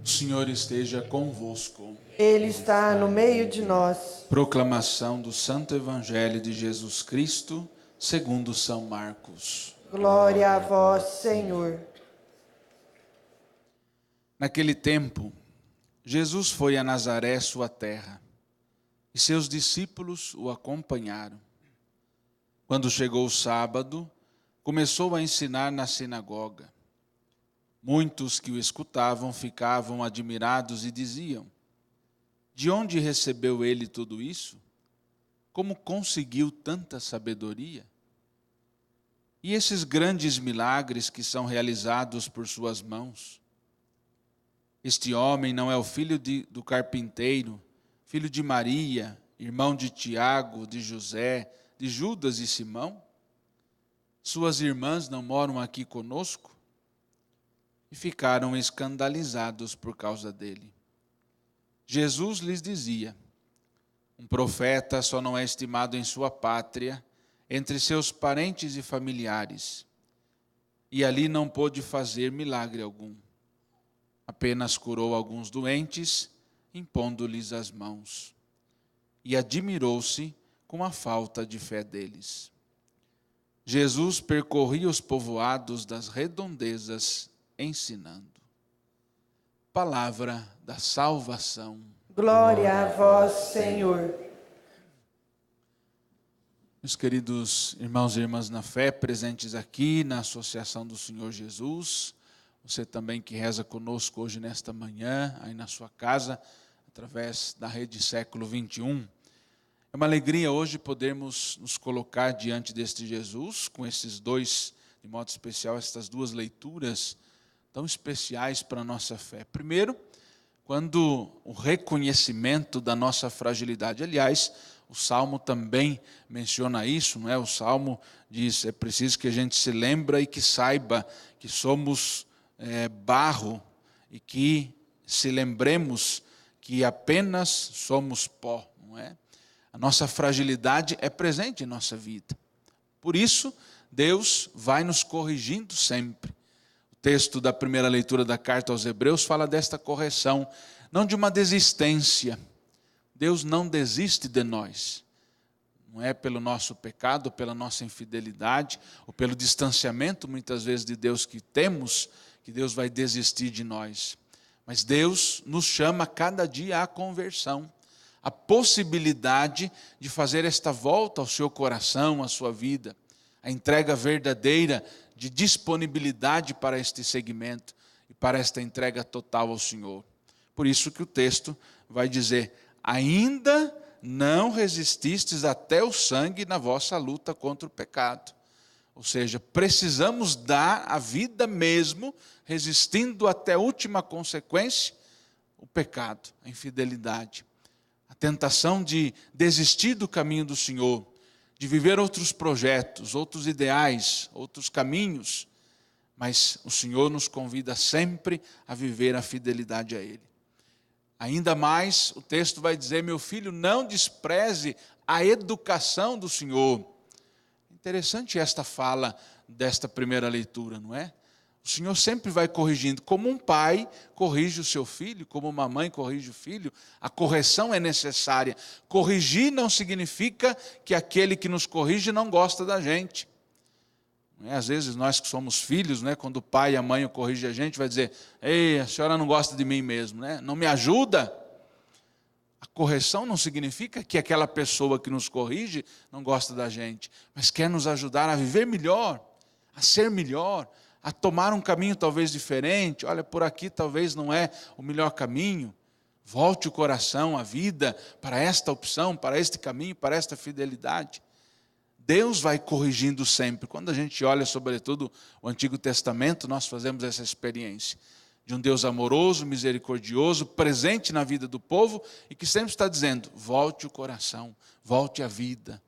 O Senhor esteja convosco. Ele está no meio de nós. Proclamação do Santo Evangelho de Jesus Cristo, segundo São Marcos. Glória a vós, Senhor. Naquele tempo, Jesus foi a Nazaré, sua terra, e seus discípulos o acompanharam. Quando chegou o sábado, começou a ensinar na sinagoga. Muitos que o escutavam ficavam admirados e diziam: de onde recebeu ele tudo isso? Como conseguiu tanta sabedoria? E esses grandes milagres que são realizados por suas mãos? Este homem não é o filho do carpinteiro, filho de Maria, irmão de Tiago, de José, de Judas e Simão? Suas irmãs não moram aqui conosco? E ficaram escandalizados por causa dele. Jesus lhes dizia: um profeta só não é estimado em sua pátria, entre seus parentes e familiares. E ali não pôde fazer milagre algum. Apenas curou alguns doentes, impondo-lhes as mãos. E admirou-se com a falta de fé deles. Jesus percorria os povoados das redondezas, ensinando. Palavra da salvação. Glória a vós, Senhor. Meus queridos irmãos e irmãs na fé, presentes aqui na Associação do Senhor Jesus, você também que reza conosco hoje nesta manhã, aí na sua casa, através da Rede Século XXI. É uma alegria hoje podermos nos colocar diante deste Jesus, com esses dois, de modo especial, estas duas leituras tão especiais para a nossa fé. Primeiro, quando o reconhecimento da nossa fragilidade. Aliás, o Salmo também menciona isso, não é? O Salmo diz: é preciso que a gente se lembre e que saiba que somos barro e que se lembremos que apenas somos pó, não é? A nossa fragilidade é presente em nossa vida. Por isso, Deus vai nos corrigindo sempre. O texto da primeira leitura da carta aos Hebreus fala desta correção, não de uma desistência. Deus não desiste de nós. Não é pelo nosso pecado, pela nossa infidelidade, ou pelo distanciamento, muitas vezes, de Deus que temos, que Deus vai desistir de nós. Mas Deus nos chama cada dia à conversão, a possibilidade de fazer esta volta ao seu coração, à sua vida, a entrega verdadeira de disponibilidade para este segmento e para esta entrega total ao Senhor. Por isso que o texto vai dizer: ainda não resististes até o sangue na vossa luta contra o pecado. Ou seja, precisamos dar a vida mesmo, resistindo até a última consequência, o pecado, a infidelidade. A tentação de desistir do caminho do Senhor, de viver outros projetos, outros ideais, outros caminhos, mas o Senhor nos convida sempre a viver a fidelidade a Ele. Ainda mais, o texto vai dizer: meu filho, não despreze a educação do Senhor. Interessante esta fala desta primeira leitura, não é? O Senhor sempre vai corrigindo, como um pai corrige o seu filho, como uma mãe corrige o filho, a correção é necessária. Corrigir não significa que aquele que nos corrige não gosta da gente. Não é? Às vezes nós que somos filhos, né, quando o pai e a mãe corrigem a gente, vai dizer: ei, a senhora não gosta de mim mesmo, né? Não me ajuda. A correção não significa que aquela pessoa que nos corrige não gosta da gente, mas quer nos ajudar a viver melhor, a ser melhor, a tomar um caminho talvez diferente. Olha, por aqui talvez não é o melhor caminho. Volte o coração, a vida, para esta opção, para este caminho, para esta fidelidade. Deus vai corrigindo sempre. Quando a gente olha, sobretudo, o Antigo Testamento, nós fazemos essa experiência de um Deus amoroso, misericordioso, presente na vida do povo e que sempre está dizendo: volte o coração, volte a vida.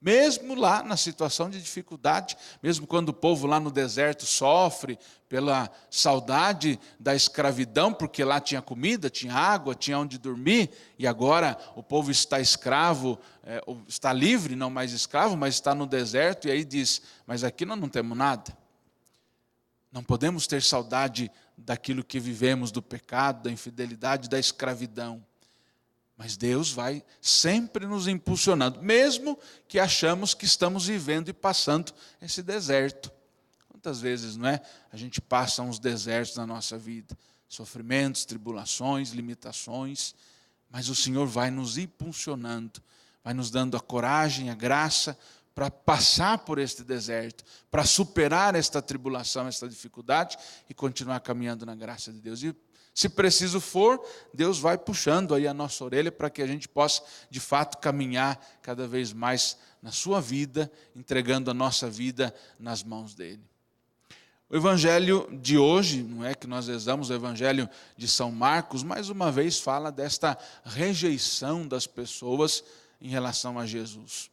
Mesmo lá na situação de dificuldade, mesmo quando o povo lá no deserto sofre pela saudade da escravidão, porque lá tinha comida, tinha água, tinha onde dormir, e agora o povo está escravo, está livre, não mais escravo, mas está no deserto, e aí diz: mas aqui nós não temos nada. Não podemos ter saudade daquilo que vivemos, do pecado, da infidelidade, da escravidão. Mas Deus vai sempre nos impulsionando, mesmo que achamos que estamos vivendo e passando esse deserto. Quantas vezes, não é? A gente passa uns desertos na nossa vida, sofrimentos, tribulações, limitações, mas o Senhor vai nos impulsionando, vai nos dando a coragem, a graça para passar por este deserto, para superar esta tribulação, esta dificuldade e continuar caminhando na graça de Deus. E se preciso for, Deus vai puxando aí a nossa orelha para que a gente possa, de fato, caminhar cada vez mais na sua vida, entregando a nossa vida nas mãos dele. O evangelho de hoje, não é que nós rezamos o evangelho de São Marcos, mais uma vez fala desta rejeição das pessoas em relação a Jesus.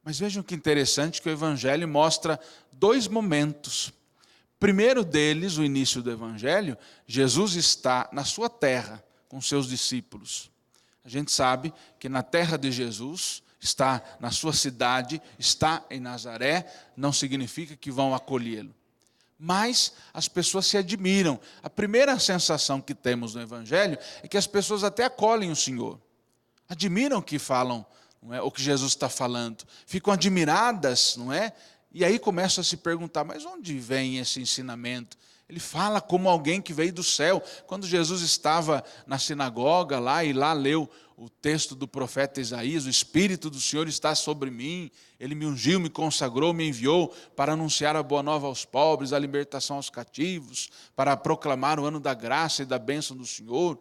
Mas vejam que interessante que o evangelho mostra dois momentos. Primeiro deles, o início do evangelho, Jesus está na sua terra com seus discípulos. A gente sabe que na terra de Jesus, está na sua cidade, está em Nazaré, não significa que vão acolhê-lo. Mas as pessoas se admiram. A primeira sensação que temos no evangelho é que as pessoas até acolhem o Senhor. Admiram o que falam, não é? O que Jesus está falando. Ficam admiradas, não é? E aí começam a se perguntar, mas onde vem esse ensinamento? Ele fala como alguém que veio do céu. Quando Jesus estava na sinagoga lá e lá leu o texto do profeta Isaías, o Espírito do Senhor está sobre mim, Ele me ungiu, me consagrou, me enviou para anunciar a boa nova aos pobres, a libertação aos cativos, para proclamar o ano da graça e da bênção do Senhor.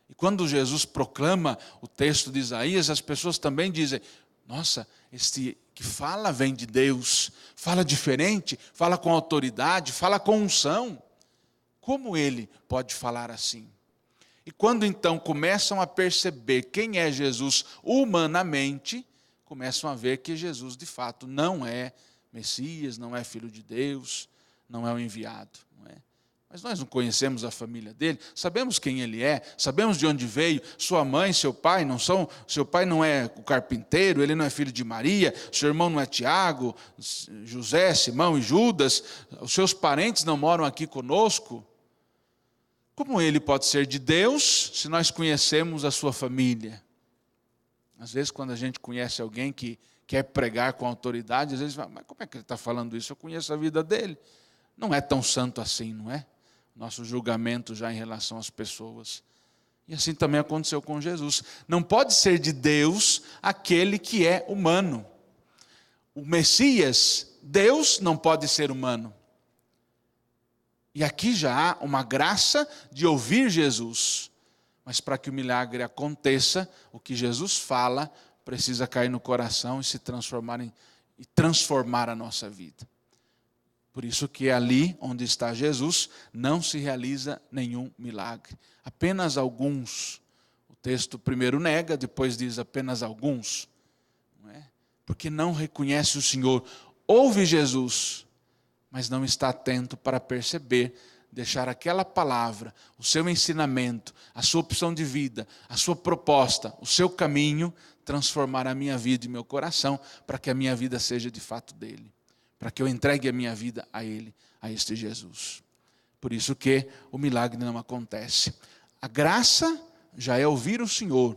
E quando Jesus proclama o texto de Isaías, as pessoas também dizem, nossa, este que fala vem de Deus, fala diferente, fala com autoridade, fala com unção. Como ele pode falar assim? E quando então começam a perceber quem é Jesus humanamente, começam a ver que Jesus de fato não é Messias, não é Filho de Deus, não é o enviado. Não é? Mas nós não conhecemos a família dele, sabemos quem ele é, sabemos de onde veio, sua mãe, seu pai não são, seu pai não é o carpinteiro, ele não é filho de Maria, seu irmão não é Tiago, José, Simão e Judas, os seus parentes não moram aqui conosco. Como ele pode ser de Deus se nós conhecemos a sua família? Às vezes, quando a gente conhece alguém que quer pregar com autoridade, às vezes fala, mas como é que ele está falando isso? Eu conheço a vida dele. Não é tão santo assim, não é? Nosso julgamento já em relação às pessoas. E assim também aconteceu com Jesus. Não pode ser de Deus aquele que é humano. O Messias, Deus, não pode ser humano. E aqui já há uma graça de ouvir Jesus. Mas para que o milagre aconteça, o que Jesus fala precisa cair no coração e se transformar e transformar a nossa vida. Por isso que ali onde está Jesus, não se realiza nenhum milagre. Apenas alguns. O texto primeiro nega, depois diz apenas alguns. Não é? Porque não reconhece o Senhor. Ouve Jesus, mas não está atento para perceber, deixar aquela palavra, o seu ensinamento, a sua opção de vida, a sua proposta, o seu caminho, transformar a minha vida e meu coração, para que a minha vida seja de fato dele, para que eu entregue a minha vida a ele, a este Jesus. Por isso que o milagre não acontece. A graça já é ouvir o Senhor,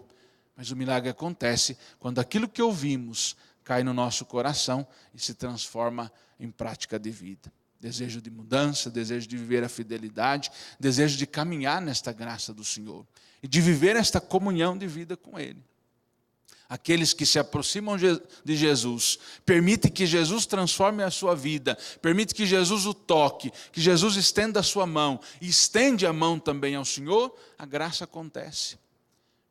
mas o milagre acontece quando aquilo que ouvimos cai no nosso coração e se transforma em prática de vida. Desejo de mudança, desejo de viver a fidelidade, desejo de caminhar nesta graça do Senhor e de viver esta comunhão de vida com Ele. Aqueles que se aproximam de Jesus, permitem que Jesus transforme a sua vida, permite que Jesus o toque, que Jesus estenda a sua mão e estende a mão também ao Senhor, a graça acontece.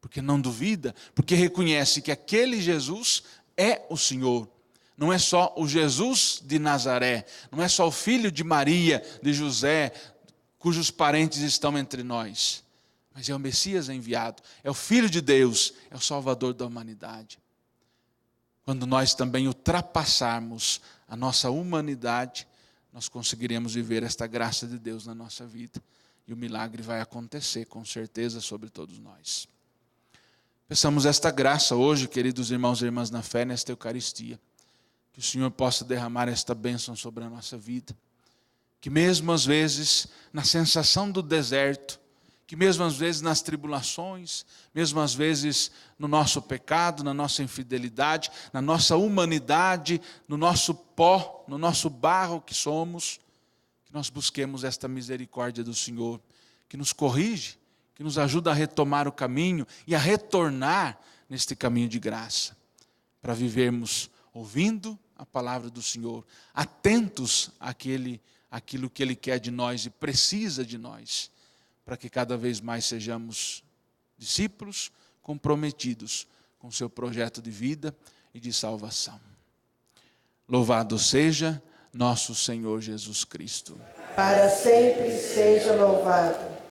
Porque não duvida, porque reconhece que aquele Jesus é o Senhor. Não é só o Jesus de Nazaré, não é só o filho de Maria, de José, cujos parentes estão entre nós, mas é o Messias enviado, é o Filho de Deus, é o Salvador da humanidade. Quando nós também ultrapassarmos a nossa humanidade, nós conseguiremos viver esta graça de Deus na nossa vida, e o milagre vai acontecer com certeza sobre todos nós. Peçamos esta graça hoje, queridos irmãos e irmãs na fé, nesta Eucaristia. Que o Senhor possa derramar esta bênção sobre a nossa vida. que mesmo às vezes na sensação do deserto, que mesmo às vezes nas tribulações, mesmo às vezes no nosso pecado, na nossa infidelidade, na nossa humanidade, no nosso pó, no nosso barro que somos, que nós busquemos esta misericórdia do Senhor, que nos corrige, que nos ajuda a retomar o caminho e a retornar neste caminho de graça, para vivermos ouvindo a palavra do Senhor, atentos àquilo que Ele quer de nós e precisa de nós, para que cada vez mais sejamos discípulos comprometidos com o seu projeto de vida e de salvação. Louvado seja nosso Senhor Jesus Cristo. Para sempre seja louvado.